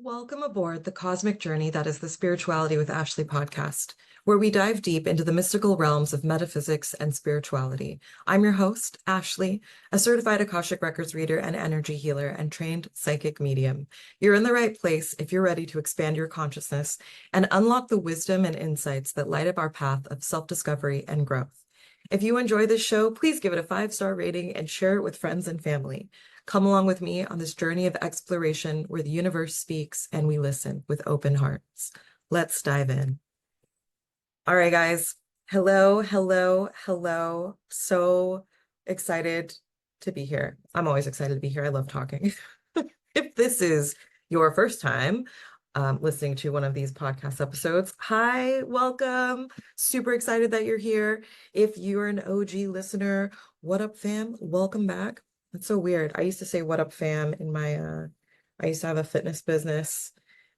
Welcome aboard the cosmic journey that is the Spirituality with Ashley podcast, where we dive deep into the mystical realms of metaphysics and spirituality. I'm your host, Ashley, a certified Akashic Records reader and energy healer and trained psychic medium. You're in the right place if you're ready to expand your consciousness and unlock the wisdom and insights that light up our path of self-discovery and growth. If you enjoy this show, please give it a 5-star rating and share it with friends and family. Come along with me on this journey of exploration where the universe speaks and we listen with open hearts. Let's dive in. All right, guys. Hello, hello, hello. So excited to be here. I'm always excited to be here. I love talking. If this is your first time listening to one of these podcast episodes, hi, welcome. Super excited that you're here. If you're an OG listener, what up, fam? Welcome back. It's so weird. I used to say what up, fam, in my I used to have a fitness business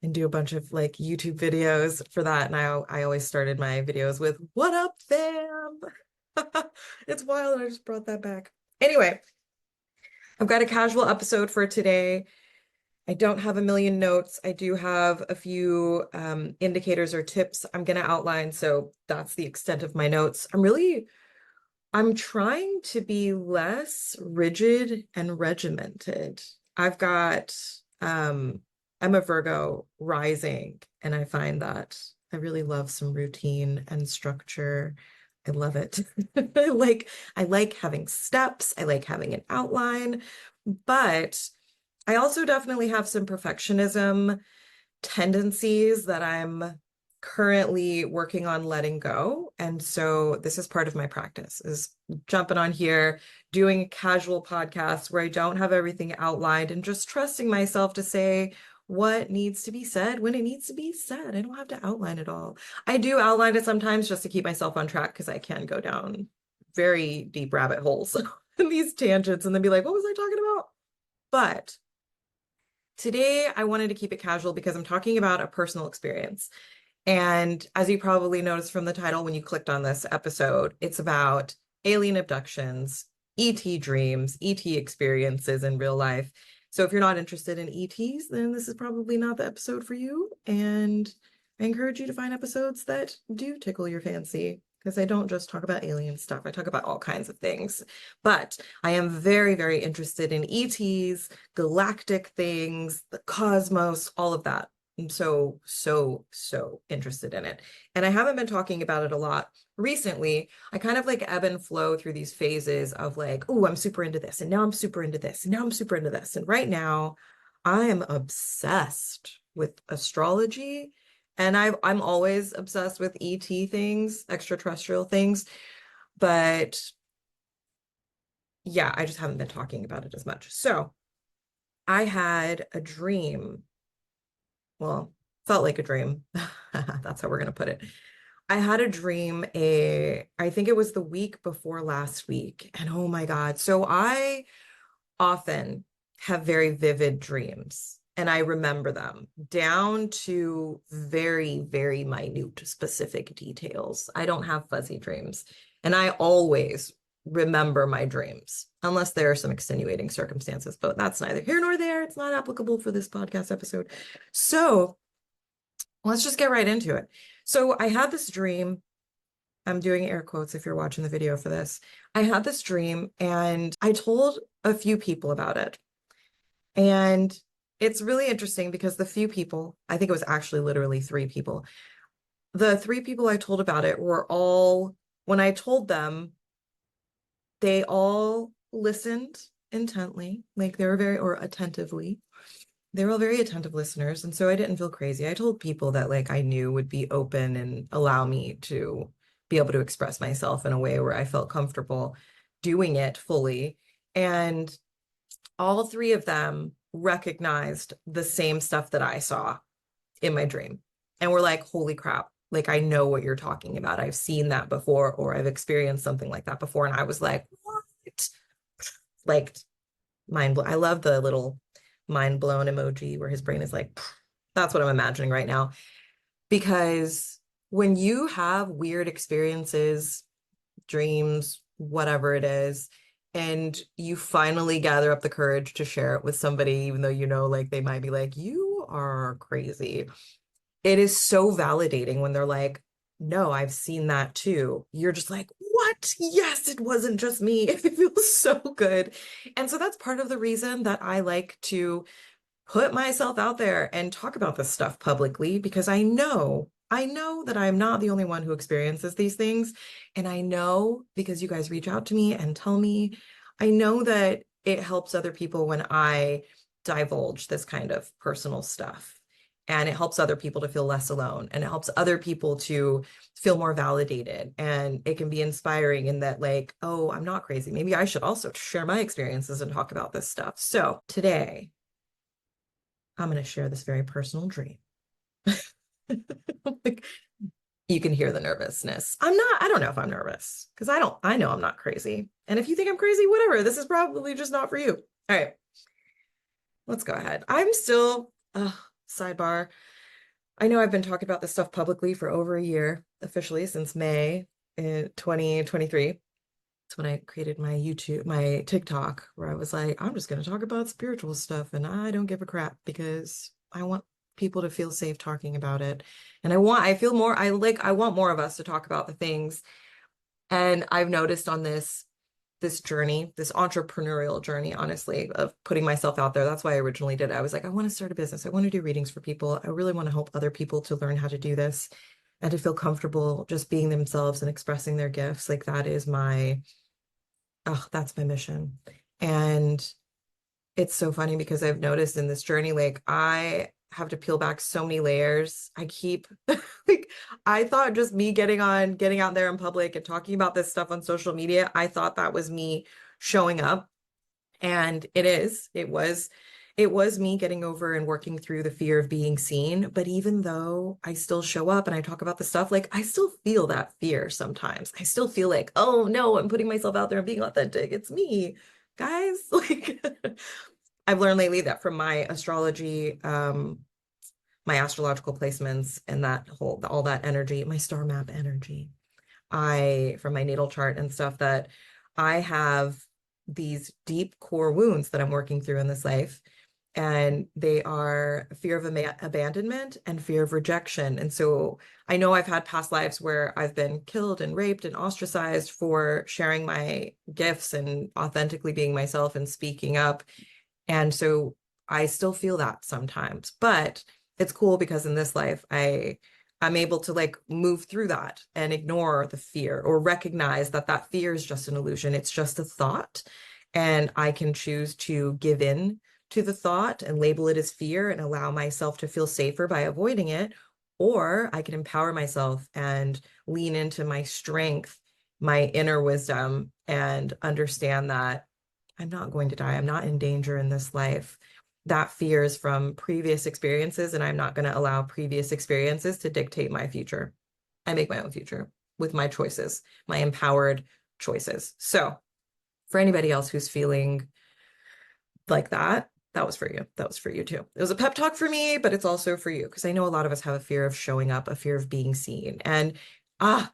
and do a bunch of like YouTube videos for that. And I always started my videos with what up, fam. It's wild. I just brought that back. Anyway, I've got a casual episode for today. I don't have a million notes. I do have a few indicators or tips I'm going to outline. So that's the extent of my notes. I'm trying to be less rigid and regimented. I've got, I'm a Virgo rising, and I find that I really love some routine and structure. I love it. I like having steps. I like having an outline, but I also definitely have some perfectionism tendencies that I'm currently working on letting go. And so this is part of my practice, is jumping on here, doing a casual podcast where I don't have everything outlined and just trusting myself to say what needs to be said when it needs to be said. I don't have to outline it all. I do outline it sometimes just to keep myself on track because I can go down very deep rabbit holes in these tangents and then be like, what was I talking about? But today I wanted to keep it casual because I'm talking about a personal experience. And as you probably noticed from the title when you clicked on this episode, it's about alien abductions, ET dreams, ET experiences in real life. So if you're not interested in ETs, then this is probably not the episode for you. And I encourage you to find episodes that do tickle your fancy, because I don't just talk about alien stuff. I talk about all kinds of things. But I am very, very interested in ETs, galactic things, the cosmos, all of that. I'm so interested in it. And I haven't been talking about it a lot recently. I kind of like ebb and flow through these phases of like, oh, I'm super into this. And now I'm super into this. And now I'm super into this. And right now I am obsessed with astrology. And I'm always obsessed with ET things, extraterrestrial things. But yeah, I just haven't been talking about it as much. So I had a dream. Well, felt like a dream. That's how we're going to put it. I had a dream, I think it was the week before last week. And oh my God. So I often have very vivid dreams and I remember them down to very, very minute specific details. I don't have fuzzy dreams. And I always remember my dreams, unless there are some extenuating circumstances, but that's neither here nor there. It's not applicable for this podcast episode. So let's just get right into it. So I had this dream. I'm doing air quotes if you're watching the video for this. I had this dream and I told a few people about it. And it's really interesting because the few people, I think it was actually literally 3 people, the 3 people I told about it were all, when I told them, they all listened intently, like they were very, or attentively. They were all very attentive listeners. And so I didn't feel crazy. I told people that like I knew would be open and allow me to be able to express myself in a way where I felt comfortable doing it fully. And all 3 of them recognized the same stuff that I saw in my dream. And were like, holy crap, like I know what you're talking about. I've seen that before, or I've experienced something like that before. And I was like, what? Like mind blown. I love the little mind blown emoji where his brain is like, that's what I'm imagining right now. Because when you have weird experiences, dreams, whatever it is, and you finally gather up the courage to share it with somebody, even though you know, like they might be like, you are crazy. It is so validating when they're like, no, I've seen that too. You're just like, what? Yes, it wasn't just me. It feels so good. And so that's part of the reason that I like to put myself out there and talk about this stuff publicly because I know that I'm not the only one who experiences these things. And I know because you guys reach out to me and tell me, I know that it helps other people when I divulge this kind of personal stuff. And it helps other people to feel less alone. And it helps other people to feel more validated. And it can be inspiring in that, like, oh, I'm not crazy. Maybe I should also share my experiences and talk about this stuff. So today, I'm going to share this very personal dream. Like, you can hear the nervousness. I don't know if I'm nervous because I know I'm not crazy. And if you think I'm crazy, whatever, this is probably just not for you. All right, let's go ahead. I'm still, sidebar. I know I've been talking about this stuff publicly for over a year, officially since May in 2023. It's when I created my TikTok, where I was like, I'm just going to talk about spiritual stuff and I don't give a crap because I want people to feel safe talking about it. And I want more of us to talk about the things. And I've noticed on this journey, this entrepreneurial journey, honestly, of putting myself out there. That's why I originally did it. I was like, I want to start a business. I want to do readings for people. I really want to help other people to learn how to do this and to feel comfortable just being themselves and expressing their gifts. Like that's my mission. And it's so funny because I've noticed in this journey, like I have to peel back so many layers. I keep like I thought just me getting out there in public and talking about this stuff on social media, I thought that was me showing up. And it was me getting over and working through the fear of being seen. But even though I still show up and I talk about the stuff, like I still feel that fear sometimes. I still feel like, oh no, I'm putting myself out there and being authentic. It's me, guys. Like I've learned lately that from my astrology, my astrological placements and all that energy, my star map energy, from my natal chart and stuff, that I have these deep core wounds that I'm working through in this life. And they are fear of abandonment and fear of rejection. And so I know I've had past lives where I've been killed and raped and ostracized for sharing my gifts and authentically being myself and speaking up. And so I still feel that sometimes, but it's cool because in this life, I'm able to like move through that and ignore the fear or recognize that that fear is just an illusion. It's just a thought. And I can choose to give in to the thought and label it as fear and allow myself to feel safer by avoiding it. Or I can empower myself and lean into my strength, my inner wisdom, and understand that I'm not going to die. I'm not in danger in this life. That fear is from previous experiences, and I'm not going to allow previous experiences to dictate my future. I make my own future with my choices, my empowered choices. So for anybody else who's feeling like that was for you. That was for you too. It was a pep talk for me, but it's also for you because I know a lot of us have a fear of showing up, a fear of being seen. And I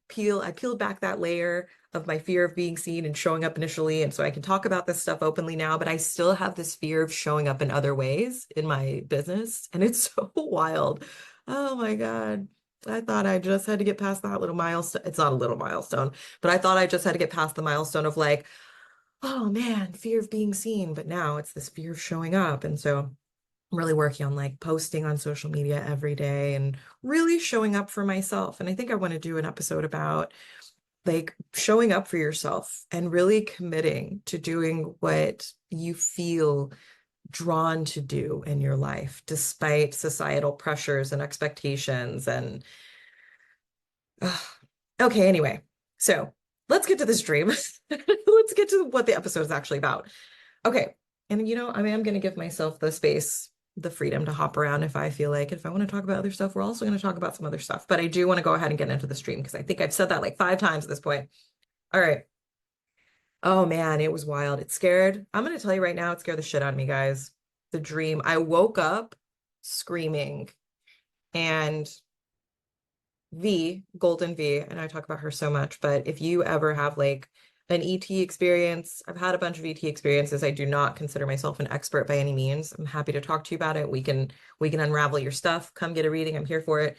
peeled back that layer of my fear of being seen and showing up initially. And so I can talk about this stuff openly now, but I still have this fear of showing up in other ways in my business. And it's so wild. Oh my God. I thought I just had to get past that little milestone. It's not a little milestone, but I thought I just had to get past the milestone of like, oh man, fear of being seen. But now it's this fear of showing up. And so I'm really working on like posting on social media every day and really showing up for myself. And I think I want to do an episode about like showing up for yourself and really committing to doing what you feel drawn to do in your life, despite societal pressures and expectations. And okay, anyway, so let's get to this dream. Let's get to what the episode is actually about. Okay. And I mean, I'm going to give myself the space, the freedom to hop around if I feel like it. If I want to talk about other stuff, we're also going to talk about some other stuff. But I do want to go ahead and get into the stream because I think I've said that like 5 times at this point. All right. Oh man, it was wild. I'm going to tell you right now, it scared the shit out of me, guys. The dream. I woke up screaming, and Golden V, and I talk about her so much, but if you ever have like an ET experience. I've had a bunch of ET experiences. I do not consider myself an expert by any means. I'm happy to talk to you about it. We can unravel your stuff. Come get a reading. I'm here for it.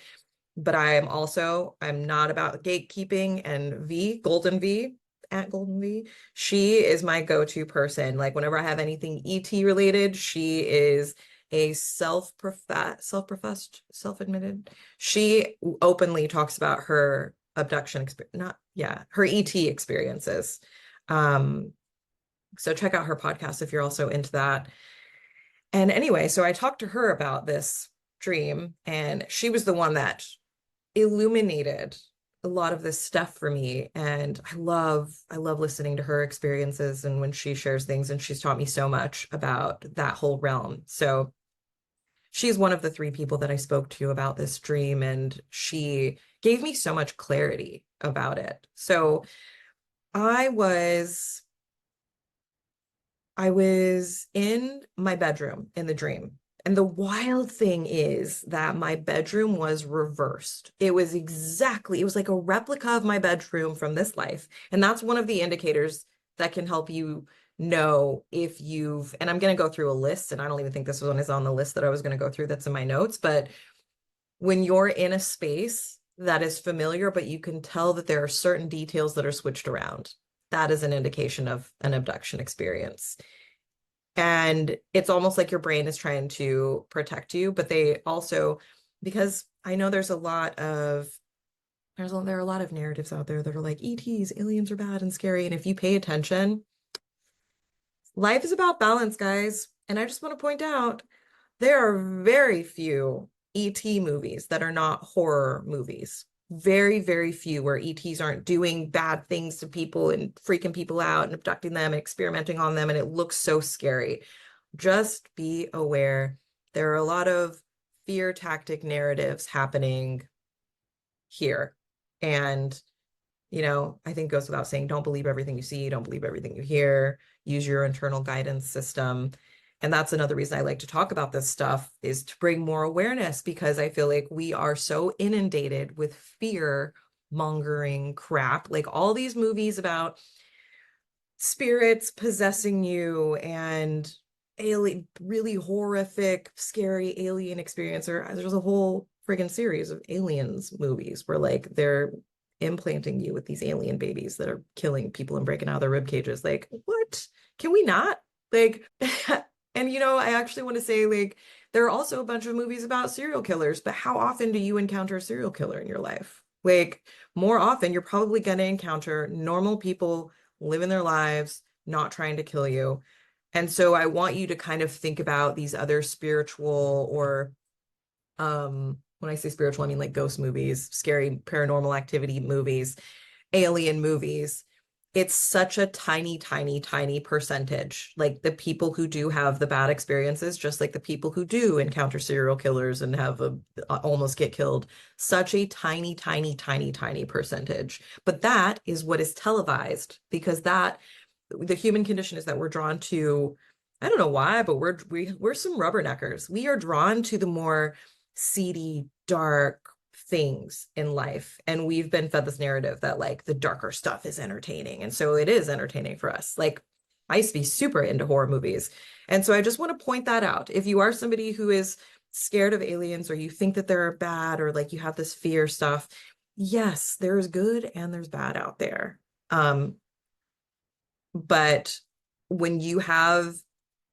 But I'm not about gatekeeping, and Golden V, at Golden V, she is my go-to person. Like whenever I have anything ET related, she is a self-admitted. She openly talks about her abduction experience, not, yeah, her ET experiences. Um, so check out her podcast if you're also into that. And anyway, so I talked to her about this dream, and she was the one that illuminated a lot of this stuff for me. And I love listening to her experiences and when she shares things, and she's taught me so much about that whole realm. So she's one of the three people that I spoke to about this dream, and she gave me so much clarity about it. So I was I was in my bedroom in the dream. And the wild thing is that my bedroom was reversed. It was like a replica of my bedroom from this life. And that's one of the indicators that can help you know if and I'm going to go through a list, and I don't even think this one is on the list that I was going to go through that's in my notes, but when you're in a space that is familiar, but you can tell that there are certain details that are switched around, that is an indication of an abduction experience. And it's almost like your brain is trying to protect you, but they also, because I know there are a lot of narratives out there that are like ETs, aliens are bad and scary. And if you pay attention, life is about balance, guys. And I just want to point out there are very few ET movies that are not horror movies. Very, very few where ETs aren't doing bad things to people and freaking people out and abducting them and experimenting on them, and it looks so scary. Just be aware. There are a lot of fear tactic narratives happening here. And, I think it goes without saying, don't believe everything you see, don't believe everything you hear, use your internal guidance system. And that's another reason I like to talk about this stuff, is to bring more awareness, because I feel like we are so inundated with fear mongering crap. Like all these movies about spirits possessing you and really horrific, scary alien experience. There's a whole friggin' series of aliens movies where like they're implanting you with these alien babies that are killing people and breaking out of their rib cages. Like, what? Can we not? Like, and I actually want to say, like, there are also a bunch of movies about serial killers, but how often do you encounter a serial killer in your life? Like, more often, you're probably going to encounter normal people living their lives, not trying to kill you. And so I want you to kind of think about these other spiritual, or when I say spiritual, I mean like ghost movies, scary paranormal activity movies, alien movies. It's such a tiny, tiny, tiny percentage. Like the people who do have the bad experiences, just like the people who do encounter serial killers and have almost get killed, such a tiny, tiny, tiny, tiny percentage. But that is what is televised, because the human condition is that we're drawn to, I don't know why, but we're some rubberneckers. We are drawn to the more seedy, dark things in life. And we've been fed this narrative that like the darker stuff is entertaining. And so it is entertaining for us. Like I used to be super into horror movies. And so I just want to point that out. If you are somebody who is scared of aliens, or you think that they're bad, or like you have this fear stuff, yes, there's good and there's bad out there. But when you have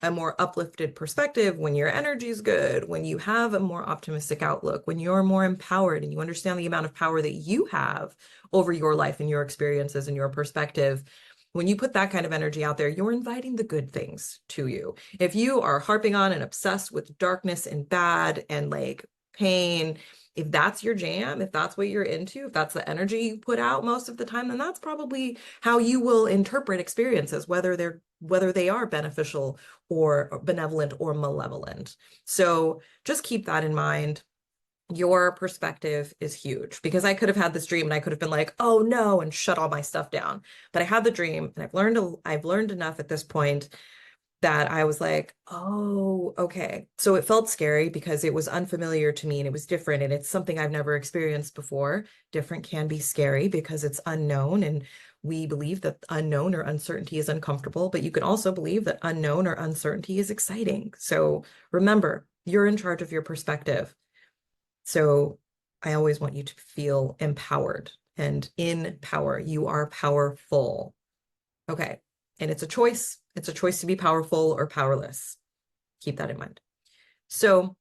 a more uplifted perspective, when your energy is good, when you have a more optimistic outlook, when you're more empowered and you understand the amount of power that you have over your life and your experiences and your perspective, when you put that kind of energy out there, you're inviting the good things to you. If you are harping on and obsessed with darkness and bad and like pain, if that's your jam, if that's what you're into, if that's the energy you put out most of the time, then that's probably how you will interpret experiences, whether they are beneficial or benevolent or malevolent. So just keep that in mind. Your perspective is huge, because I could have had this dream and I could have been like, oh no, and shut all my stuff down. But I had the dream, and I've learned enough at this point that I was like, oh, okay. So it felt scary because it was unfamiliar to me and it was different and it's something I've never experienced before. Different can be scary because it's unknown, and we believe that unknown or uncertainty is uncomfortable, but you can also believe that unknown or uncertainty is exciting. So remember, you're in charge of your perspective. So I always want you to feel empowered and in power. You are powerful. Okay. And it's a choice. It's a choice to be powerful or powerless. Keep that in mind. So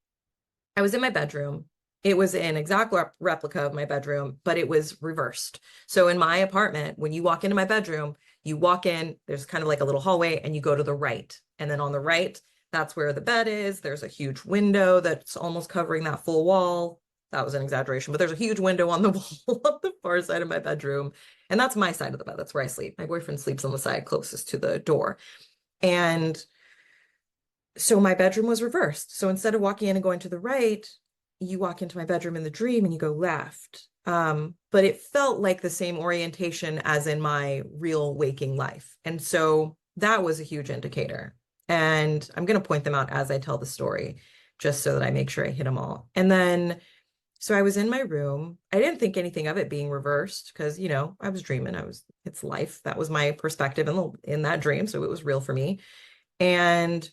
I was in my bedroom. It was an exact replica of my bedroom, but it was reversed. So in my apartment, when you walk into my bedroom, you walk in, there's kind of like a little hallway, and you go to the right. And then on the right, that's where the bed is. There's a huge window that's almost covering that full wall. That was an exaggeration, but there's a huge window on the wall on the far side of my bedroom. And that's my side of the bed. That's where I sleep. My boyfriend sleeps on the side closest to the door. And so my bedroom was reversed. So instead of walking in and going to the right, you walk into my bedroom in the dream and you go left. But it felt like the same orientation as in my real waking life. And so that was a huge indicator. And I'm going to point them out as I tell the story, just so that I make sure I hit them all. And then, so I was in my room. I didn't think anything of it being reversed because, I was dreaming. It's life. That was my perspective in that dream. So it was real for me. And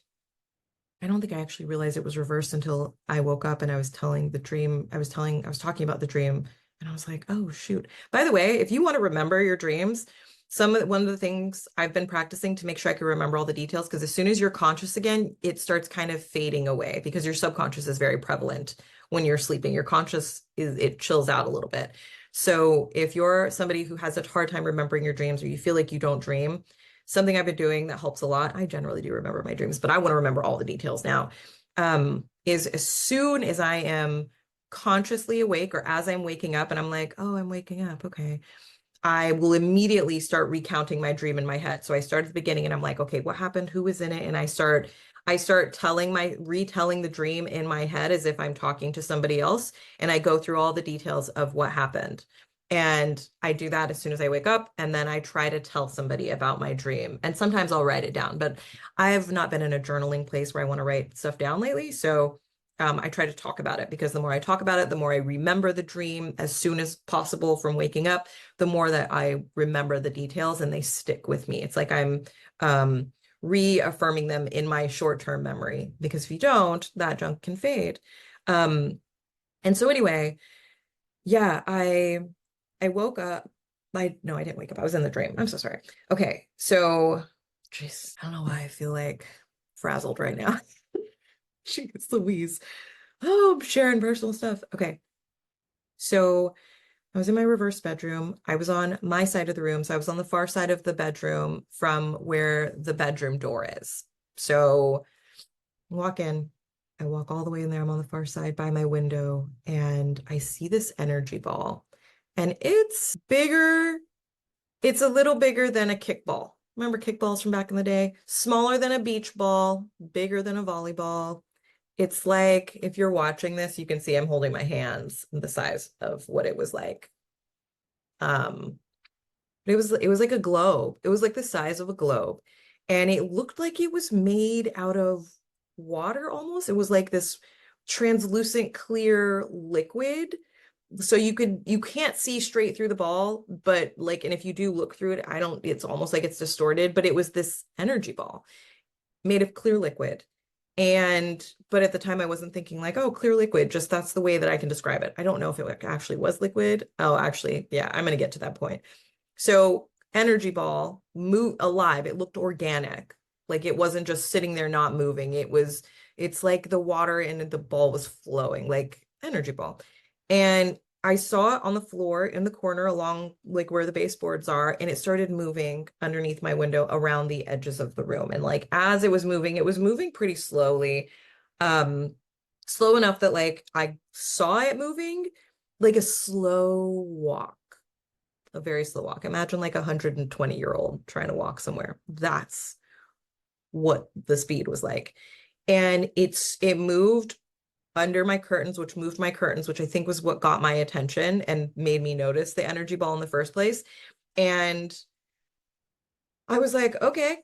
I don't think I actually realized it was reversed until I woke up and I was telling the dream. I was talking about the dream, and I was like, oh, shoot. By the way, if you want to remember your dreams, one of the things I've been practicing to make sure I can remember all the details, because as soon as you're conscious again, it starts kind of fading away because your subconscious is very prevalent when you're sleeping. Your conscious it chills out a little bit. So if you're somebody who has a hard time remembering your dreams, or you feel like you don't dream, something I've been doing that helps a lot. I generally do remember my dreams, but I want to remember all the details now. Is as soon as I am consciously awake, or as I'm waking up and I'm like, oh, I'm waking up. Okay. I will immediately start recounting my dream in my head. So I start at the beginning and I'm like, okay, what happened? Who was in it? And I start retelling the dream in my head as if I'm talking to somebody else. And I go through all the details of what happened. And I do that as soon as I wake up. And then I try to tell somebody about my dream. And sometimes I'll write it down, but I have not been in a journaling place where I want to write stuff down lately. So I try to talk about it, because the more I talk about it, the more I remember the dream as soon as possible from waking up, the more that I remember the details and they stick with me. It's like I'm reaffirming them in my short-term memory, because if you don't, that junk can fade. And so anyway, yeah, I woke up. No, I didn't wake up. I was in the dream. I'm so sorry. Okay. So, jeez, I don't know why I feel like frazzled right now. Jeez Louise. Oh, I'm sharing personal stuff. Okay. So I was in my reverse bedroom. I was on my side of the room. So I was on the far side of the bedroom from where the bedroom door is. So I walk in. I walk all the way in there. I'm on the far side by my window, and I see this energy ball. And it's bigger. It's a little bigger than a kickball. Remember kickballs from back in the day? Smaller than a beach ball, bigger than a volleyball. It's like, if you're watching this, you can see I'm holding my hands the size of what it was like. It was like a globe. It was like the size of a globe. And it looked like it was made out of water almost. It was like this translucent clear liquid. So you can't see straight through the ball, but like, and if you do look through it, it's almost like it's distorted, but it was this energy ball made of clear liquid. But at the time I wasn't thinking like, oh, clear liquid, just that's the way that I can describe it. I don't know if it actually was liquid. Oh, actually, yeah, I'm going to get to that point. So energy ball, move alive. It looked organic. Like it wasn't just sitting there not moving. It's like the water in the ball was flowing, like energy ball. And I saw it on the floor in the corner along like where the baseboards are, and it started moving underneath my window around the edges of the room. And like as it was moving pretty slowly, slow enough that like I saw it moving like a slow walk, a very slow walk. Imagine like a 120-year-old trying to walk somewhere. That's what the speed was like. And it moved under my curtains, which moved my curtains, which I think was what got my attention and made me notice the energy ball in the first place. And I was like, okay,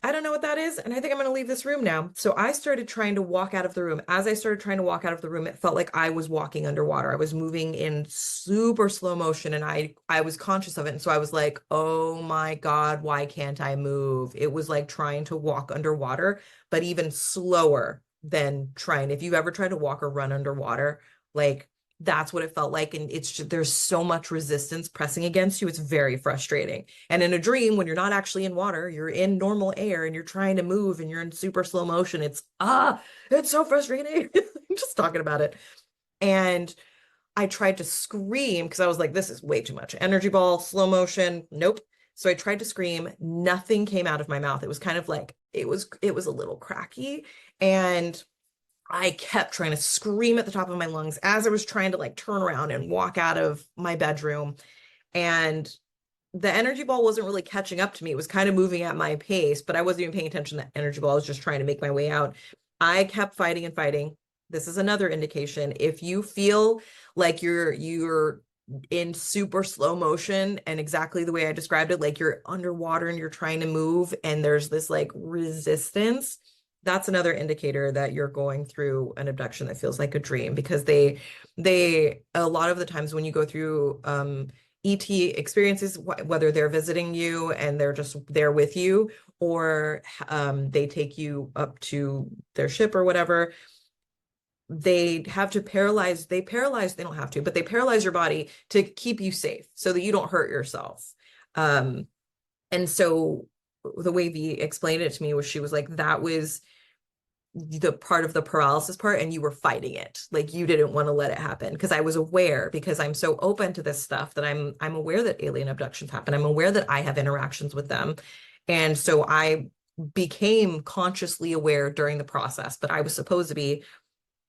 I don't know what that is, and I think I'm going to leave this room now. So I started trying to walk out of the room. As I started trying to walk out of the room, it felt like I was walking underwater. I was moving in super slow motion, and I was conscious of it. And so I was like, oh my God, why can't I move? It was like trying to walk underwater, but even slower than trying. If you ever try to walk or run underwater, like that's what it felt like. And it's just, there's so much resistance pressing against you. It's very frustrating. And in a dream, when you're not actually in water, you're in normal air and you're trying to move and you're in super slow motion. It's so frustrating. Just talking about it. And I tried to scream because I was like, this is way too much. Energy ball, slow motion. Nope. So I tried to scream. Nothing came out of my mouth. It was kind of like, it was a little cracky. And I kept trying to scream at the top of my lungs as I was trying to like turn around and walk out of my bedroom. And the energy ball wasn't really catching up to me. It was kind of moving at my pace, but I wasn't even paying attention to the energy ball. I was just trying to make my way out. I kept fighting and fighting. This is another indication. If you feel like you're in super slow motion and exactly the way I described it, like you're underwater and you're trying to move and there's this like resistance, that's another indicator that you're going through an abduction that feels like a dream, because they a lot of the times when you go through ET experiences, whether they're visiting you and they're just there with you, or they take you up to their ship or whatever, they have to paralyze, they don't have to, but they paralyze your body to keep you safe so that you don't hurt yourself. And so the way V explained it to me was, she was like, that was the part of the paralysis part, and you were fighting it, like you didn't want to let it happen. Because I was aware, because I'm so open to this stuff, that I'm aware that alien abductions happen. I'm aware that I have interactions with them, and so I became consciously aware during the process, but I was supposed to be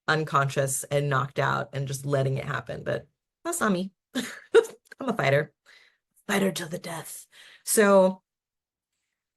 unconscious and knocked out and just letting it happen. But that's not me. I'm a fighter to the death. So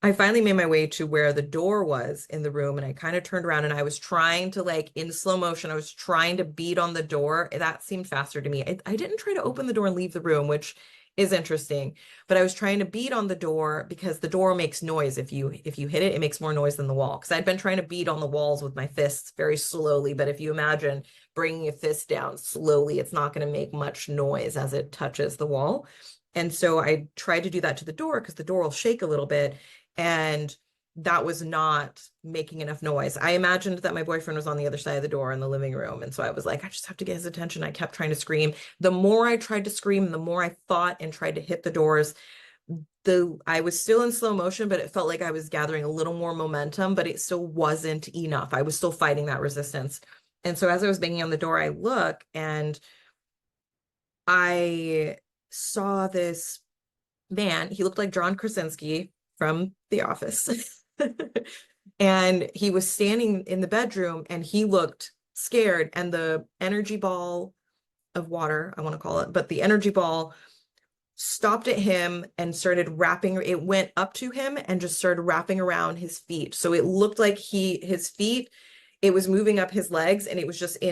I finally made my way to where the door was in the room, and I kind of turned around and I was trying to, like, in slow motion, I was trying to beat on the door. That seemed faster to me. I didn't try to open the door and leave the room, which is interesting, but I was trying to beat on the door because the door makes noise. If you hit it, it makes more noise than the wall. Because I'd been trying to beat on the walls with my fists very slowly, but if you imagine bringing a fist down slowly, it's not going to make much noise as it touches the wall. And so I tried to do that to the door because the door will shake a little bit, and that was not making enough noise. I imagined that my boyfriend was on the other side of the door in the living room. And so I was like, I just have to get his attention. I kept trying to scream. The more I tried to scream, the more I fought and tried to hit the doors. I was still in slow motion, but it felt like I was gathering a little more momentum, but it still wasn't enough. I was still fighting that resistance. And so as I was banging on the door, I look and I saw this man. He looked like John Krasinski from The Office. And he was standing in the bedroom and he looked scared, and the energy ball of water, I want to call it, but the energy ball stopped at him and started wrapping. It went up to him and just started wrapping around his feet. So it looked like his feet, it was moving up his legs, and it was just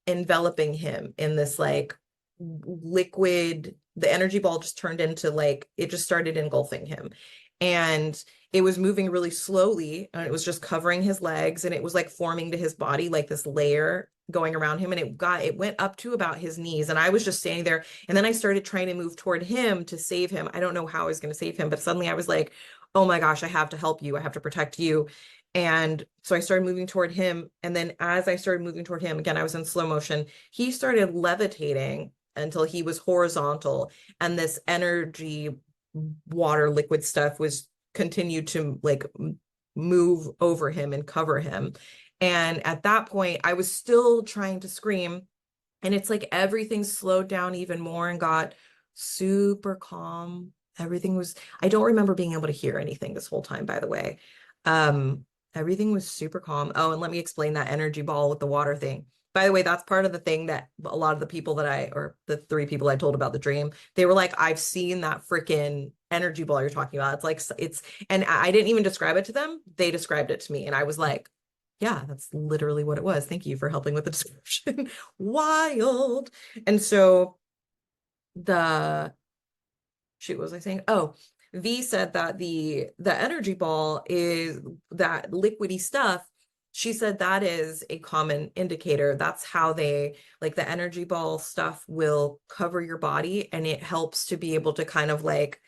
enveloping him in this like liquid. The energy ball just turned into like, it just started engulfing him. And it was moving really slowly, and it was just covering his legs, and it was like forming to his body, like this layer going around him. And it went up to about his knees. And I was just standing there. And then I started trying to move toward him to save him. I don't know how I was going to save him, but suddenly I was like, oh my gosh, I have to help you. I have to protect you. And so I started moving toward him. And then as I started moving toward him, again, I was in slow motion, he started levitating until he was horizontal. And this energy water liquid stuff was continued to like move over him and cover him. And at that point, I was still trying to scream. And it's like everything slowed down even more and got super calm. I don't remember being able to hear anything this whole time, by the way. Everything was super calm. Oh, and let me explain that energy ball with the water thing. By the way, that's part of the thing that a lot of the people or the 3 people I told about the dream, they were like, I've seen that freaking energy ball you're talking about. And I didn't even describe it to them. They described it to me. And I was like, yeah, that's literally what it was. Thank you for helping with the description. Wild. And so shoot, what was I saying? Oh, V said that the energy ball is that liquidy stuff. She said that is a common indicator. That's how they like the energy ball stuff will cover your body, and it helps to be able to kind of like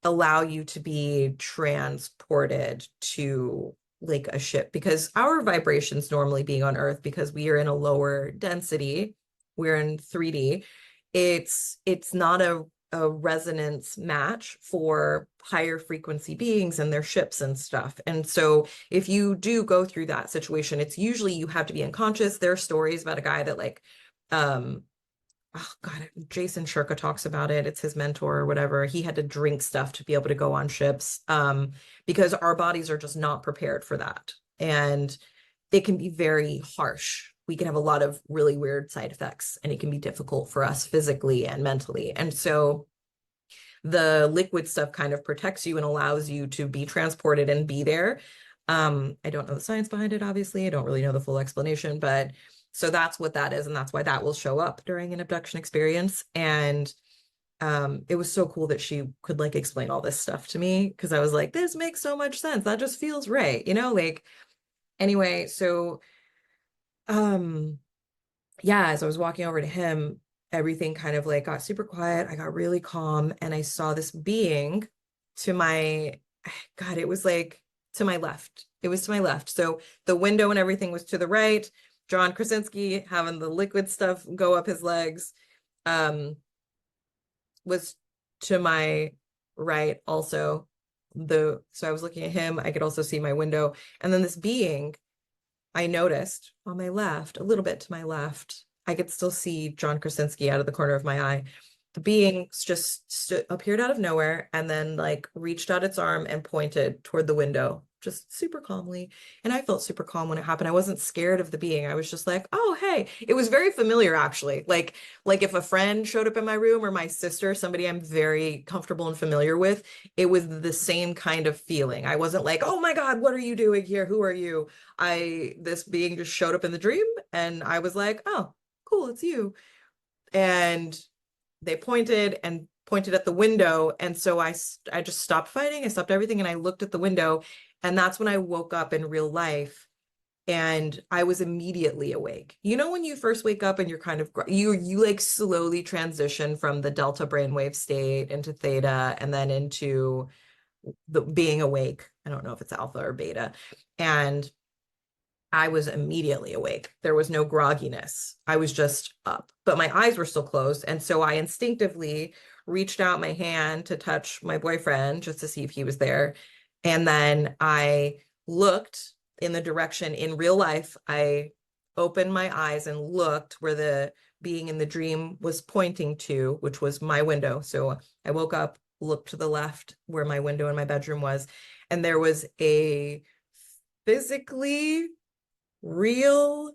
allow you to be transported to like a ship, because our vibrations normally being on Earth, because we are in a lower density, we're in 3D, it's not a resonance match for higher frequency beings and their ships and stuff. And so if you do go through that situation, it's usually you have to be unconscious. There are stories about a guy that like oh God, Jason Shirka talks about it. It's his mentor or whatever. He had to drink stuff to be able to go on ships, because our bodies are just not prepared for that. And it can be very harsh. We can have a lot of really weird side effects, and it can be difficult for us physically and mentally. And so the liquid stuff kind of protects you and allows you to be transported and be there. I don't know the science behind it, obviously. I don't really know the full explanation, but so that's what that is, and that's why that will show up during an abduction experience. And it was so cool that she could like explain all this stuff to me, because I was like, this makes so much sense. That just feels right, you know? Like, anyway, so yeah, as I was walking over to him, everything kind of like got super quiet. I got really calm, and I saw this being to my, God, it was like to my left. It was to my left. So the window and everything was to the right. John Krasinski having the liquid stuff go up his legs was to my right also. So I was looking at him. I could also see my window. And then this being I noticed on my left, a little bit to my left, I could still see John Krasinski out of the corner of my eye. The being just appeared out of nowhere and then like reached out its arm and pointed toward the window, just super calmly. And I felt super calm when it happened. I wasn't scared of the being. I was just like, oh, hey. It was very familiar, actually. Like if a friend showed up in my room, or my sister, somebody I'm very comfortable and familiar with, it was the same kind of feeling. I wasn't like, oh my God, what are you doing here? Who are you? This being just showed up in the dream, and I was like, oh, cool, it's you. And they pointed at the window. And so I just stopped fighting. I stopped everything, and I looked at the window. And that's when I woke up in real life, and I was immediately awake. You know, when you first wake up and you're kind of, you like slowly transition from the delta brainwave state into theta, and then into the being awake. I don't know if it's alpha or beta. And I was immediately awake. There was no grogginess. I was just up, but my eyes were still closed. And so I instinctively reached out my hand to touch my boyfriend just to see if he was there. And then I looked in the direction in real life. I opened my eyes and looked where the being in the dream was pointing to, which was my window. So I woke up, looked to the left where my window in my bedroom was, and there was a physically real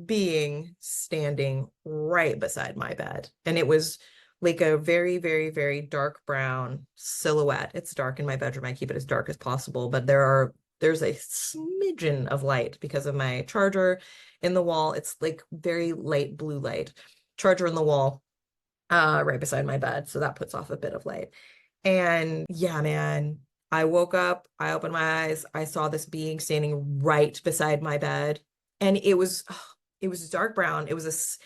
being standing right beside my bed. And it was like a very, very, very dark brown silhouette. It's dark in my bedroom. I keep it as dark as possible, but there's a smidgen of light because of my charger in the wall. It's like very light blue light. Charger in the wall, right beside my bed. So that puts off a bit of light. And yeah, man, I woke up, I opened my eyes, I saw this being standing right beside my bed. And it was dark brown. It was,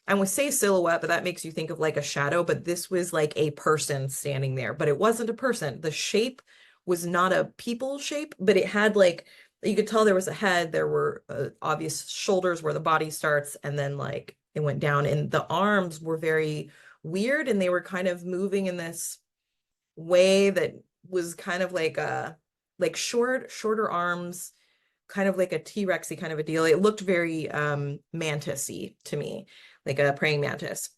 I would say silhouette, but that makes you think of like a shadow, but this was like a person standing there, but it wasn't a person. The shape was not a people shape, but it had like, you could tell there was a head, there were obvious shoulders where the body starts, and then like it went down, and the arms were very weird, and they were kind of moving in this way that was kind of like shorter arms, kind of like a T-Rexy kind of a deal. It looked very mantis-y to me, like a praying mantis.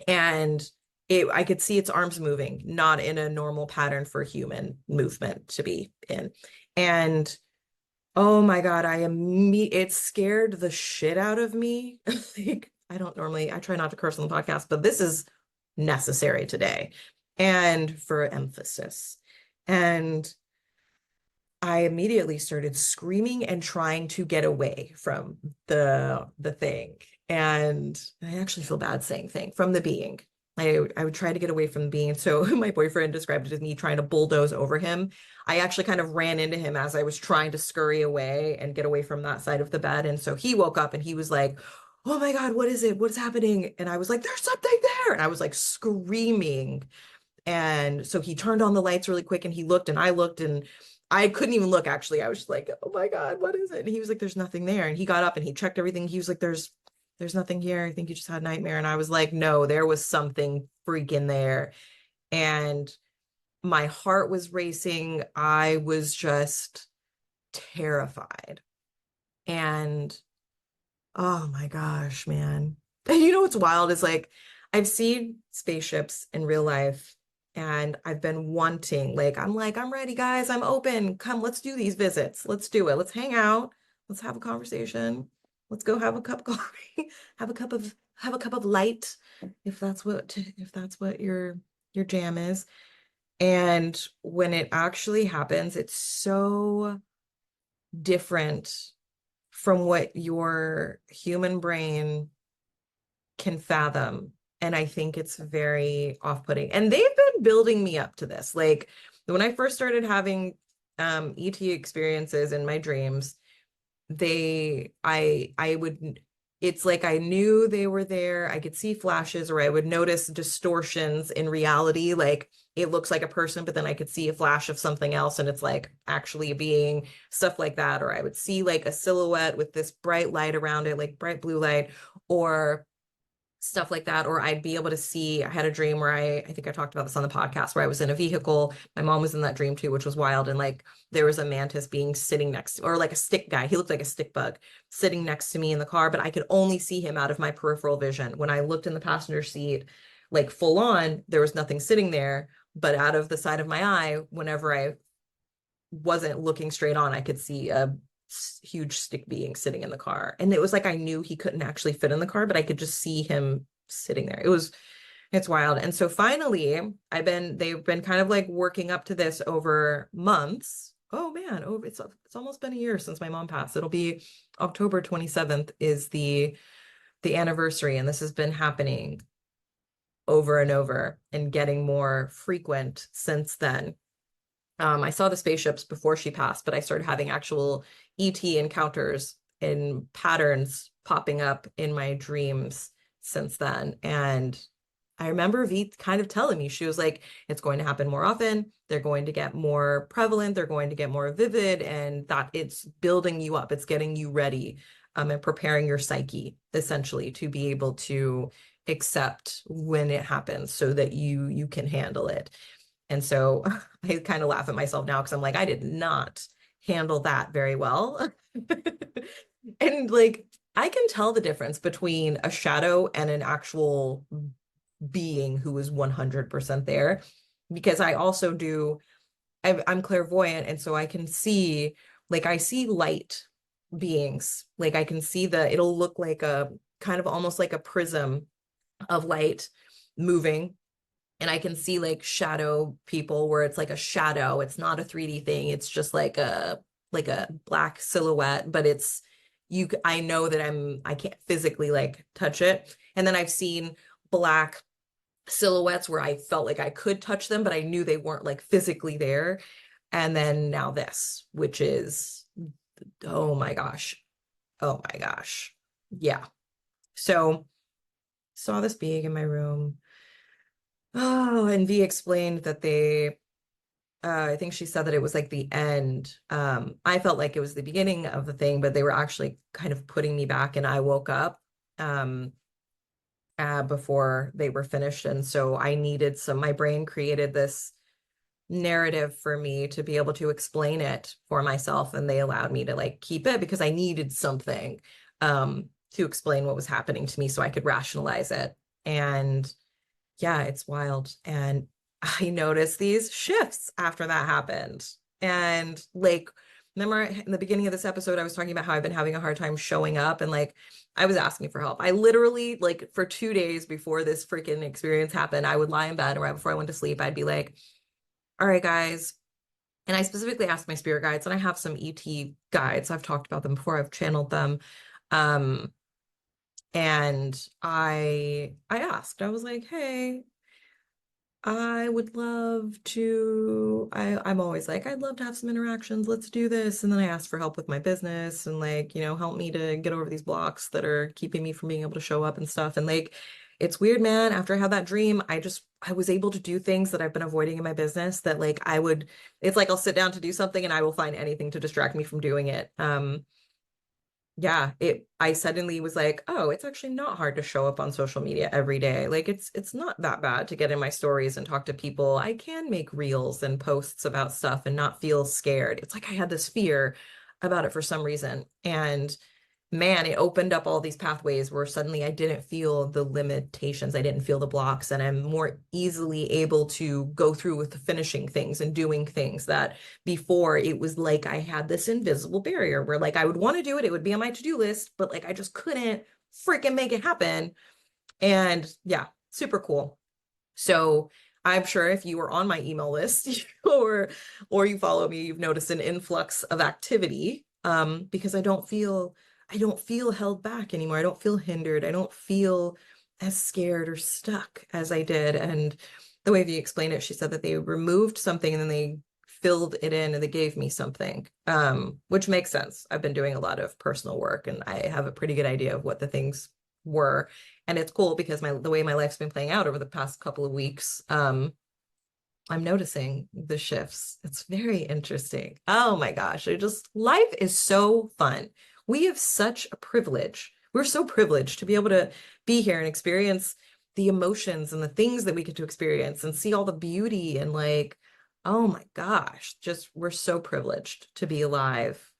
And I could see its arms moving, not in a normal pattern for human movement to be in. And oh my God, it scared the shit out of me. Like, I try not to curse on the podcast, but this is necessary today and for emphasis. And I immediately started screaming and trying to get away from the thing. And I actually feel bad saying thing, from the being. I would try to get away from being, so my boyfriend described it as me trying to bulldoze over him. I actually kind of ran into him as I was trying to scurry away and get away from that side of the bed. And so he woke up and he was like, "Oh my God, what is it? What's happening?" And I was like, "There's something there." And I was like screaming. And so he turned on the lights really quick and he looked and I looked and I couldn't even look actually. I was just like, "Oh my God, what is it?" And he was like, "There's nothing there." And he got up and he checked everything. He was like, "There's nothing here. I think you just had a nightmare." And I was like, "No, there was something freaking there." And my heart was racing. I was just terrified. And oh my gosh, man. And you know what's wild is like I've seen spaceships in real life and I've been wanting, like, I'm ready, guys. I'm open. Come, let's do these visits. Let's do it. Let's hang out. Let's have a conversation. Let's go have a cup of coffee, have a cup of light, if that's what your jam is. And when it actually happens, it's so different from what your human brain can fathom. And I think it's very off-putting. And they've been building me up to this. Like when I first started having ET experiences in my dreams, I would, it's like I knew they were there. I could see flashes or I would notice distortions in reality. Like it looks like a person, but then I could see a flash of something else and it's like actually a being, stuff like that. Or I would see like a silhouette with this bright light around it, like bright blue light, or stuff like that. Or I'd be able to see, I had a dream where I think I talked about this on the podcast where I was in a vehicle. My mom was in that dream too, which was wild. And like there was a mantis being sitting next to, or like a stick guy. He looked like a stick bug sitting next to me in the car, but I could only see him out of my peripheral vision. When I looked in the passenger seat, like full on, there was nothing sitting there, but out of the side of my eye, whenever I wasn't looking straight on, I could see a huge stick being sitting in the car. And it was like I knew he couldn't actually fit in the car, but I could just see him sitting there. It's wild. And so finally, they've been kind of like working up to this over months. Oh man, it's almost been a year since my mom passed. It'll be October 27th is the anniversary, and this has been happening over and over and getting more frequent since then. I saw the spaceships before she passed, but I started having actual ET encounters in patterns popping up in my dreams since then. And I remember V kind of telling me, she was like, it's going to happen more often. They're going to get more prevalent. They're going to get more vivid, and that it's building you up. It's getting you ready, and preparing your psyche essentially to be able to accept when it happens so that you can handle it. And so I kind of laugh at myself now because I'm like, I did not handle that very well. And like, I can tell the difference between a shadow and an actual being who is 100% there because I also I'm clairvoyant. And so I can see, like, I see light beings. Like, I can see it'll look like a kind of almost like a prism of light moving, and I can see like shadow people where it's like a shadow. It's not a 3D thing. It's just like a black silhouette, but I know that I can't physically like touch it. And then I've seen black silhouettes where I felt like I could touch them, but I knew they weren't like physically there. And then now this, which is, oh my gosh. Oh my gosh. Yeah. So saw this being in my room. Oh, and V explained that I think she said that it was like the end. I felt like it was the beginning of the thing, but they were actually kind of putting me back, and I woke up um, before they were finished. And so my brain created this narrative for me to be able to explain it for myself, and they allowed me to like keep it because I needed something to explain what was happening to me so I could rationalize it. And yeah, it's wild. And I noticed these shifts after that happened. And like, remember in the beginning of this episode, I was talking about how I've been having a hard time showing up and like I was asking for help. I literally, like, for 2 days before this freaking experience happened, I would lie in bed and right before I went to sleep, I'd be like, all right, guys. And I specifically asked my spirit guides, and I have some ET guides. I've talked about them before, I've channeled them. Um, And I asked, I was like, hey, I would love to, I'm always like, I'd love to have some interactions. Let's do this. And then I asked for help with my business and like, help me to get over these blocks that are keeping me from being able to show up and stuff. And like, it's weird, man. After I had that dream, I was able to do things that I've been avoiding in my business that like it's like I'll sit down to do something and I will find anything to distract me from doing it. Yeah, I suddenly was like, oh, it's actually not hard to show up on social media every day. Like it's not that bad to get in my stories and talk to people. I can make reels and posts about stuff and not feel scared. It's like I had this fear about it for some reason. And man, it opened up all these pathways where suddenly I didn't feel the limitations. I didn't feel the blocks, and I'm more easily able to go through with finishing things and doing things that before it was like I had this invisible barrier where like I would want to do it. It would be on my to-do list, but like I just couldn't freaking make it happen. And yeah, super cool. So I'm sure if you were on my email list or you follow me, you've noticed an influx of activity because I don't feel held back anymore. I don't feel hindered. I don't feel as scared or stuck as I did. And the way you explained it, she said that they removed something and then they filled it in and they gave me something, which makes sense. I've been doing a lot of personal work and I have a pretty good idea of what the things were. And it's cool because the way my life's been playing out over the past couple of weeks, I'm noticing the shifts. It's very interesting. Oh my gosh. Life is so fun. We have such a privilege. We're so privileged to be able to be here and experience the emotions and the things that we get to experience and see all the beauty and like, oh my gosh, just we're so privileged to be alive.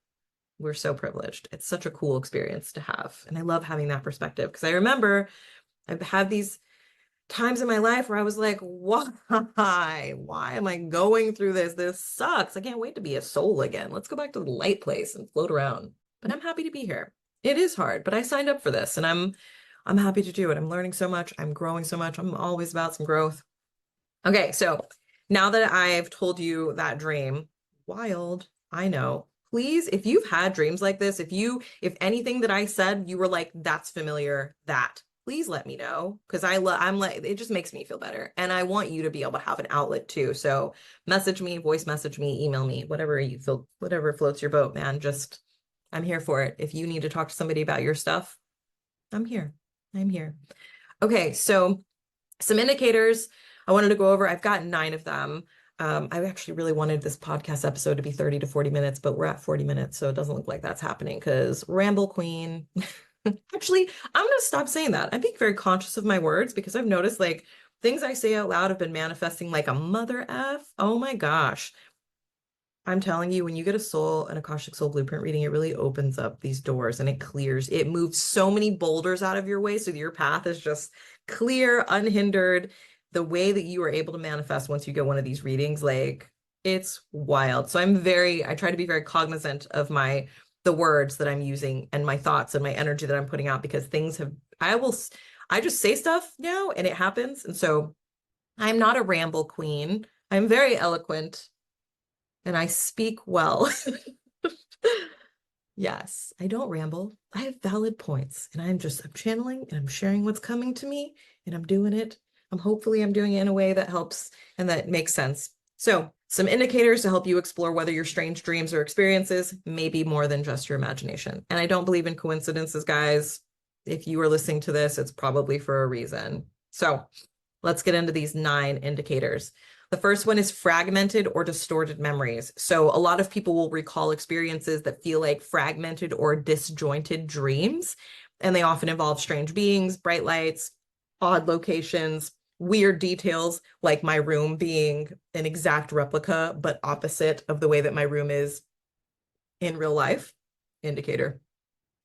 We're so privileged. It's such a cool experience to have. And I love having that perspective because I remember I've had these times in my life where I was like, why? Why am I going through this? This sucks. I can't wait to be a soul again. Let's go back to the light place and float around. But I'm happy to be here. It is hard, but I signed up for this and I'm happy to do it. I'm learning so much. I'm growing so much. I'm always about some growth. Okay, so now that I've told you that dream, wild, I know. Please, if you've had dreams like this, if anything that I said, you were like, that's familiar, please let me know because I'm like, it just makes me feel better. And I want you to be able to have an outlet too. So message me, voice message me, email me, whatever you feel, whatever floats your boat, man. I'm here for it. If you need to talk to somebody about your stuff, I'm here. I'm here. Okay, so some indicators I wanted to go over. I've got 9 of them. I actually really wanted this podcast episode to be 30 to 40 minutes, but we're at 40 minutes, so it doesn't look like that's happening because Ramble Queen. Actually, I'm going to stop saying that. I'm being very conscious of my words because I've noticed like things I say out loud have been manifesting like a mother F. Oh my gosh. I'm telling you, when you get an Akashic Soul Blueprint reading, it really opens up these doors and it moves so many boulders out of your way. So your path is just clear, unhindered. The way that you are able to manifest once you get one of these readings, like it's wild. So I try to be very cognizant of the words that I'm using and my thoughts and my energy that I'm putting out because I just say stuff now and it happens. And so I'm not a ramble queen. I'm very eloquent and I speak well. Yes, I don't ramble. I have valid points and I'm channeling and I'm sharing what's coming to me and I'm doing it. Hopefully I'm doing it in a way that helps and that makes sense. So some indicators to help you explore whether your strange dreams or experiences may be more than just your imagination. And I don't believe in coincidences, guys. If you are listening to this, it's probably for a reason. So let's get into these 9 indicators. The first one is fragmented or distorted memories. So a lot of people will recall experiences that feel like fragmented or disjointed dreams, and they often involve strange beings, bright lights, odd locations, weird details, like my room being an exact replica, but opposite of the way that my room is in real life. Indicator.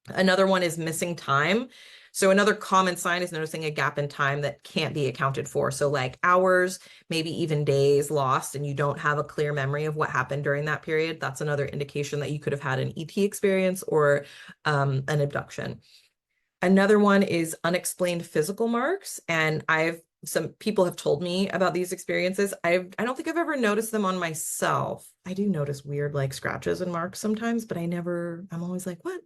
Another one is missing time. So another common sign is noticing a gap in time that can't be accounted for. So like hours, maybe even days lost, and you don't have a clear memory of what happened during that period. That's another indication that you could have had an ET experience or an abduction. Another one is unexplained physical marks. And some people have told me about these experiences. I don't think I've ever noticed them on myself. I do notice weird like scratches and marks sometimes, but I'm always like, what?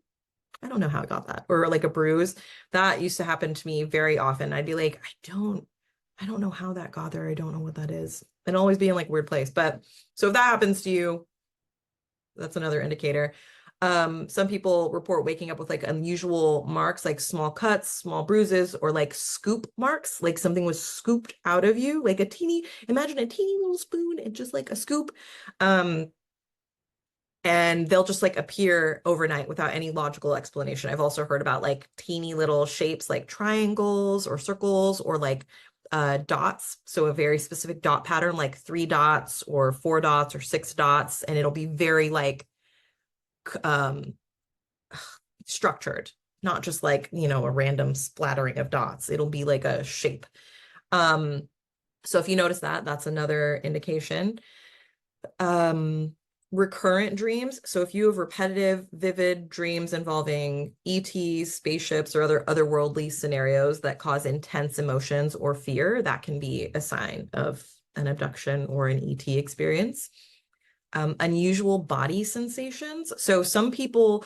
I don't know how I got that, or like a bruise. That used to happen to me very often. I'd be like, I don't know how that got there. I don't know what that is. And always be in like weird place. But so if that happens to you, that's another indicator. Some people report waking up with like unusual marks, like small cuts, small bruises, or like scoop marks, like something was scooped out of you, like imagine a teeny little spoon and just like a scoop. And they'll just like appear overnight without any logical explanation. I've also heard about like teeny little shapes like triangles or circles or like dots. So a very specific dot pattern, like 3 dots or 4 dots or 6 dots. And it'll be very like um, structured, not just like, a random splattering of dots. It'll be like a shape. So if you notice that, that's another indication. Recurrent dreams. So if you have repetitive, vivid dreams involving ETs, spaceships, or other otherworldly scenarios that cause intense emotions or fear, that can be a sign of an abduction or an ET experience. Unusual body sensations. So some people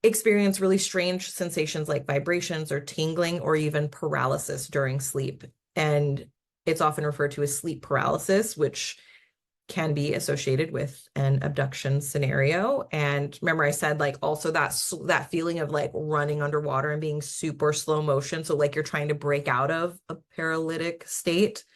experience really strange sensations like vibrations or tingling or even paralysis during sleep. And it's often referred to as sleep paralysis, which can be associated with an abduction scenario. And remember, I said like also that feeling of like running underwater and being super slow motion. So like you're trying to break out of a paralytic state.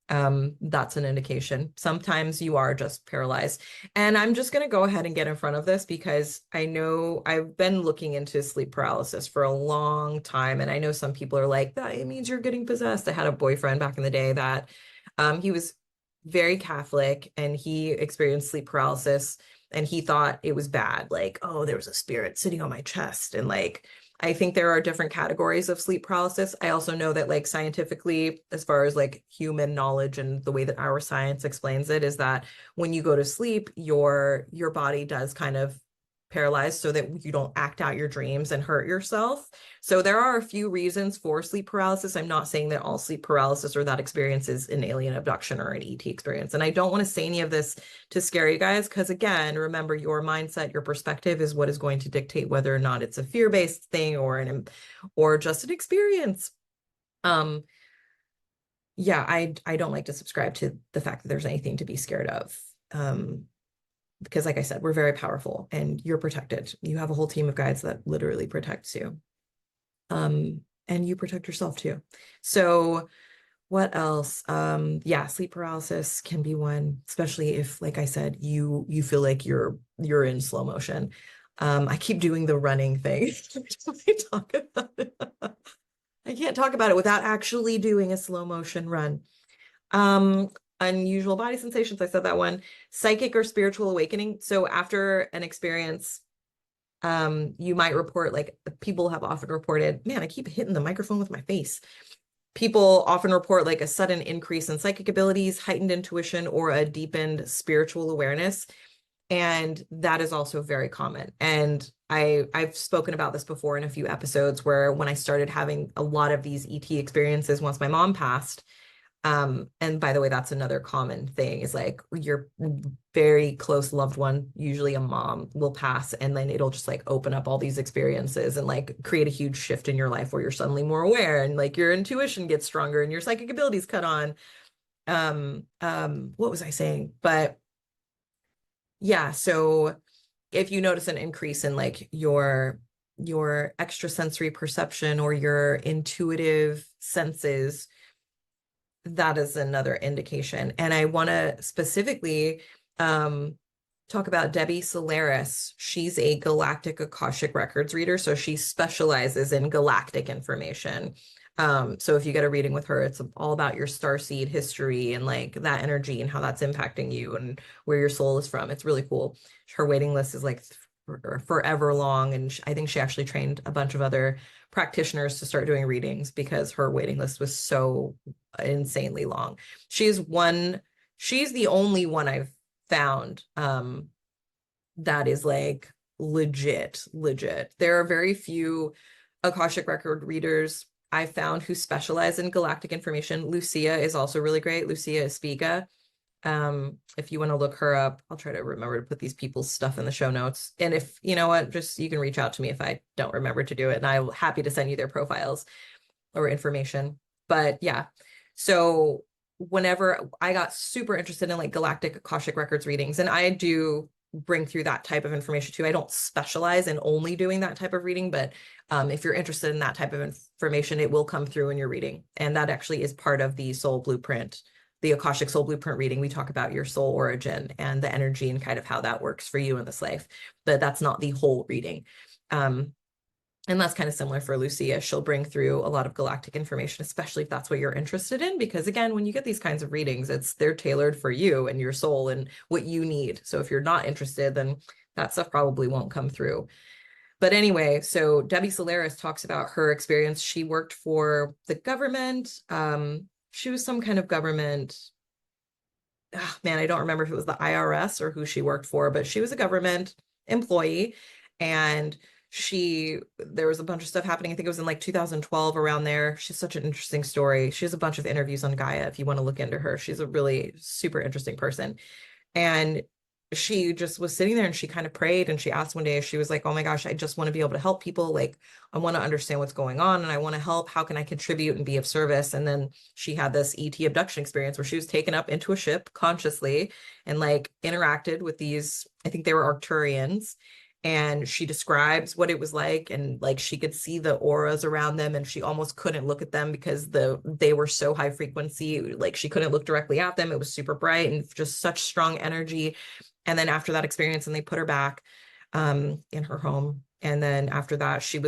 That's an indication. Sometimes you are just paralyzed. And I'm just going to go ahead and get in front of this because I know I've been looking into sleep paralysis for a long time. And I know some people are like, that it means you're getting possessed. I had a boyfriend back in the day that he was very Catholic and he experienced sleep paralysis and he thought it was bad. Like, oh, there was a spirit sitting on my chest. And like, I think there are different categories of sleep paralysis. I also know that like scientifically, as far as like human knowledge and the way that our science explains it, is that when you go to sleep, your body does kind of paralyze so that you don't act out your dreams and hurt yourself. So there are a few reasons for sleep paralysis. I'm not saying that all sleep paralysis or that experience is an alien abduction or an ET experience. And I don't want to say any of this to scare you guys, because again, remember your mindset, your perspective is what is going to dictate whether or not it's a fear-based thing or just an experience. Yeah, I don't like to subscribe to the fact that there's anything to be scared of. Because like I said, we're very powerful and you're protected. You have a whole team of guides that literally protects you. And you protect yourself too. So what else? Yeah, sleep paralysis can be one, especially if, like I said, you feel like you're in slow motion. I keep doing the running thing. I talk about it. I can't talk about it without actually doing a slow motion run. Unusual body sensations, I said that one. Psychic or spiritual awakening. So after an experience, you might report, like people have often reported, man, I keep hitting the microphone with my face. People often report like a sudden increase in psychic abilities, heightened intuition, or a deepened spiritual awareness. And that is also very common. And I've spoken about this before in a few episodes where when I started having a lot of these ET experiences once my mom passed, and by the way, that's another common thing is like your very close loved one, usually a mom, will pass and then it'll just like open up all these experiences and like create a huge shift in your life where you're suddenly more aware and like your intuition gets stronger and your psychic abilities cut on. What was I saying? But yeah, so if you notice an increase in like your extrasensory perception or your intuitive senses, that is another indication. And I want to specifically talk about Debbie Solaris. She's a galactic Akashic Records reader, so she specializes in galactic information. So if you get a reading with her, it's all about your starseed history and like that energy and how that's impacting you and where your soul is from. It's really cool. Her waiting list is like forever long, and I think she actually trained a bunch of other practitioners to start doing readings because her waiting list was so insanely long. She's the only one I've found that is like legit. There are very few Akashic record readers I found who specialize in galactic information. Lucia is also really great. Lucia Espiga. If you want to look her up, I'll try to remember to put these people's stuff in the show notes. And if you know what, just you can reach out to me if I don't remember to do it, and I'm happy to send you their profiles or information. But yeah, so whenever I got super interested in like galactic Akashic records readings, and I do bring through that type of information too. I don't specialize in only doing that type of reading, but if you're interested in that type of information, it will come through in your reading. And that actually is part of the soul blueprint, the Akashic soul blueprint reading. We talk about your soul origin and the energy and kind of how that works for you in this life, but that's not the whole reading. And that's kind of similar for Lucia. She'll bring through a lot of galactic information, especially if that's what you're interested in. Because again, when you get these kinds of readings, they're tailored for you and your soul and what you need. So if you're not interested, then that stuff probably won't come through. But anyway, so Debbie Solaris talks about her experience. She worked for the government. She was some kind of government. Oh, man, I don't remember if it was the IRS or who she worked for, but she was a government employee. And there was a bunch of stuff happening. I think it was in like 2012 around there. She's such an interesting story. She has a bunch of interviews on Gaia if you want to look into her. She's a really super interesting person. And she just was sitting there and she kind of prayed, and she asked one day, she was like, oh my gosh, I just want to be able to help people. Like, I want to understand what's going on and I want to help. How can I contribute and be of service? And then she had this ET abduction experience where she was taken up into a ship consciously and like interacted with these, I think they were Arcturians. And she describes what it was like, and like she could see the auras around them, and she almost couldn't look at them because they were so high frequency. Like she couldn't look directly at them. It was super bright and just such strong energy. And then after that experience, and they put her back in her home. And then after that, she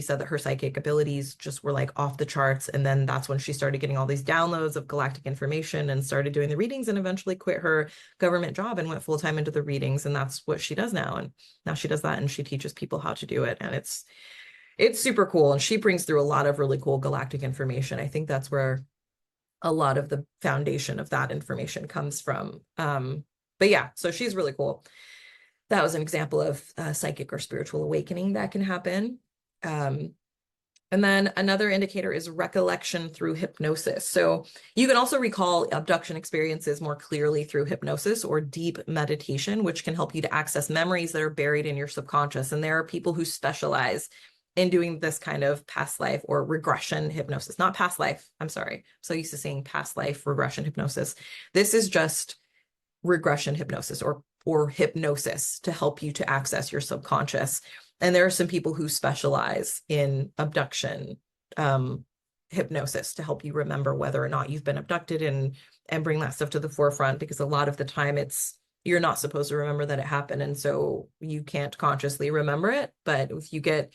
said that her psychic abilities just were like off the charts. And then that's when she started getting all these downloads of galactic information and started doing the readings, and eventually quit her government job and went full time into the readings. And that's what she does now. And now she does that, and she teaches people how to do it. And it's super cool. And she brings through a lot of really cool galactic information. I think that's where a lot of the foundation of that information comes from. But yeah, so she's really cool. That was an example of psychic or spiritual awakening that can happen. And then another indicator is recollection through hypnosis. So you can also recall abduction experiences more clearly through hypnosis or deep meditation, which can help you to access memories that are buried in your subconscious. And there are people who specialize in doing this kind of past life or regression hypnosis, not past life. I'm sorry. I'm so used to saying past life regression hypnosis. This is just regression hypnosis or hypnosis to help you to access your subconscious. And there are some people who specialize in abduction hypnosis to help you remember whether or not you've been abducted and bring that stuff to the forefront, because a lot of the time you're not supposed to remember that it happened, and so you can't consciously remember it. But if you get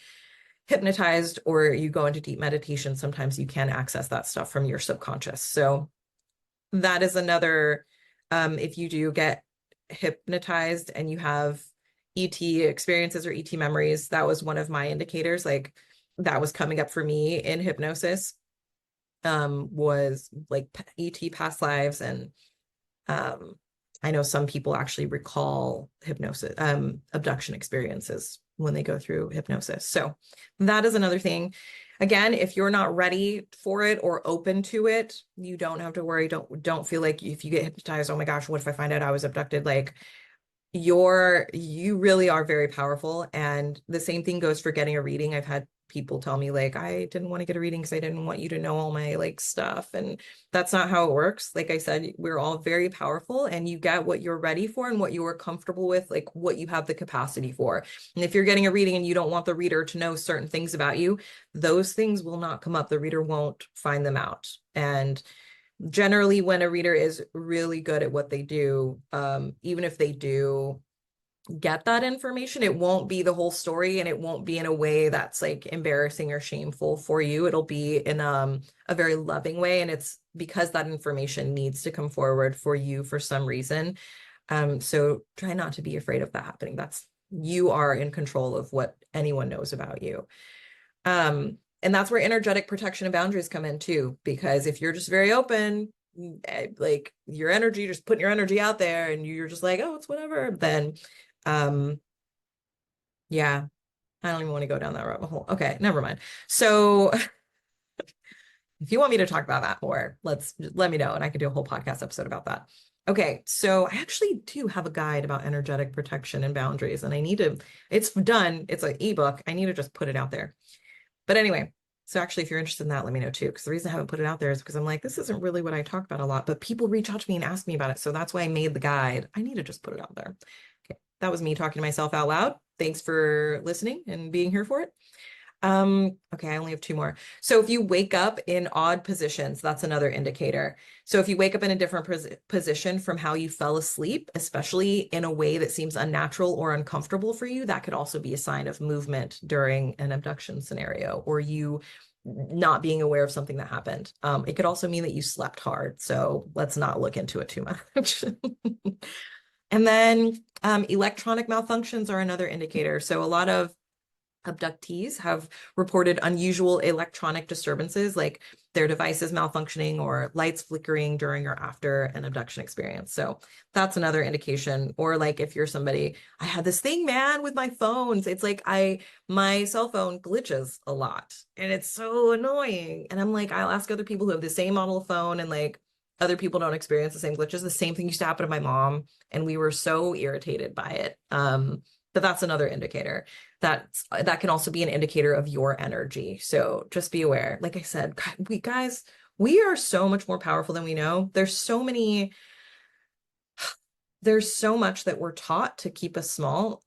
hypnotized or you go into deep meditation, sometimes you can access that stuff from your subconscious. So that is another, if you do get hypnotized and you have ET experiences or ET memories, that was one of my indicators. Like that was coming up for me in hypnosis, was like ET past lives. And I know some people actually recall hypnosis, abduction experiences when they go through hypnosis. So that is another thing. Again, if you're not ready for it or open to it, you don't have to worry. Don't feel like if you get hypnotized, oh my gosh, what if I find out I was abducted? Like you really are very powerful. And the same thing goes for getting a reading. I've had people tell me like, I didn't want to get a reading because I didn't want you to know all my like stuff. And that's not how it works. Like I said, we're all very powerful, and you get what you're ready for and what you are comfortable with, like what you have the capacity for. And if you're getting a reading and you don't want the reader to know certain things about you, those things will not come up. The reader won't find them out. And generally when a reader is really good at what they do, even if they do get that information, it won't be the whole story, and it won't be in a way that's like embarrassing or shameful for you. It'll be in a very loving way, and it's because that information needs to come forward for you for some reason. So try not to be afraid of that happening. You are in control of what anyone knows about you. And that's where energetic protection and boundaries come in too, because if you're just very open, like your energy, just putting your energy out there and you're just like, oh, it's whatever, then yeah, I don't even want to go down that rabbit hole. Okay, never mind. So if you want me to talk about that more, let me know, and I could do a whole podcast episode about that. Okay, so I actually do have a guide about energetic protection and boundaries, and it's done, it's an ebook. I need to just put it out there. But anyway, so actually, if you're interested in that, let me know too, because the reason I haven't put it out there is because I'm like, this isn't really what I talk about a lot, but people reach out to me and ask me about it. So that's why I made the guide. I need to just put it out there. Okay, that was me talking to myself out loud. Thanks for listening and being here for it. Okay, I only have two more. So if you wake up in odd positions, that's another indicator. So if you wake up in a different position from how you fell asleep, especially in a way that seems unnatural or uncomfortable for you, that could also be a sign of movement during an abduction scenario, or you not being aware of something that happened. It could also mean that you slept hard. So let's not look into it too much. And then electronic malfunctions are another indicator. So a lot of abductees have reported unusual electronic disturbances, like their devices malfunctioning or lights flickering during or after an abduction experience. So that's another indication. Or like if you're somebody, I had this thing, man, with my phones. It's like my cell phone glitches a lot and it's so annoying. And I'm like, I'll ask other people who have the same model of phone, and like other people don't experience the same glitches. The same thing used to happen to my mom, and we were so irritated by it. But that's another indicator. That can also be an indicator of your energy. So just be aware. Like I said, we are so much more powerful than we know. There's so much that we're taught to keep us small.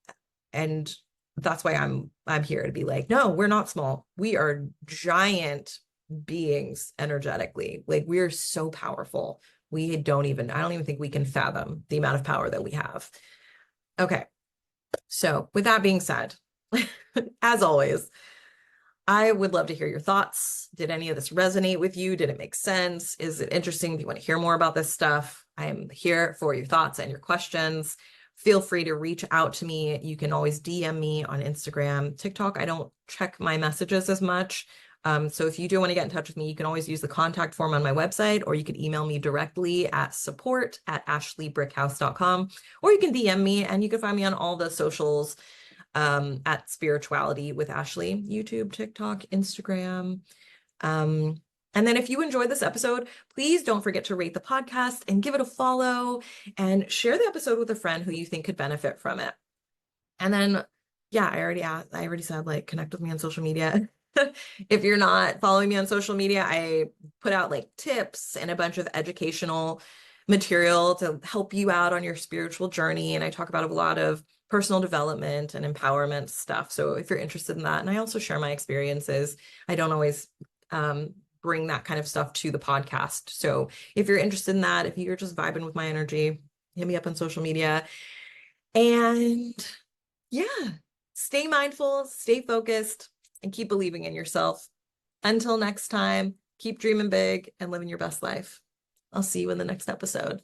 And that's why I'm here to be like, no, we're not small. We are giant beings energetically. Like we are so powerful. I don't even think we can fathom the amount of power that we have. Okay. So with that being said, as always, I would love to hear your thoughts. Did any of this resonate with you? Did it make sense? Is it interesting? Do you want to hear more about this stuff? I'm here for your thoughts and your questions. Feel free to reach out to me. You can always DM me on Instagram. TikTok, I don't check my messages as much. So if you do want to get in touch with me, you can always use the contact form on my website, or you can email me directly at support@ashleybrickhouse.com, or you can DM me, and you can find me on all the socials at Spirituality with Ashley, YouTube, TikTok, Instagram. And then if you enjoyed this episode, please don't forget to rate the podcast and give it a follow, and share the episode with a friend who you think could benefit from it. And then, yeah, I already said, like, connect with me on social media. If you're not following me on social media, I put out like tips and a bunch of educational material to help you out on your spiritual journey. And I talk about a lot of personal development and empowerment stuff. So if you're interested in that, and I also share my experiences, I don't always bring that kind of stuff to the podcast. So if you're interested in that, if you're just vibing with my energy, hit me up on social media. And yeah, stay mindful, stay focused, and keep believing in yourself. Until next time, keep dreaming big and living your best life. I'll see you in the next episode.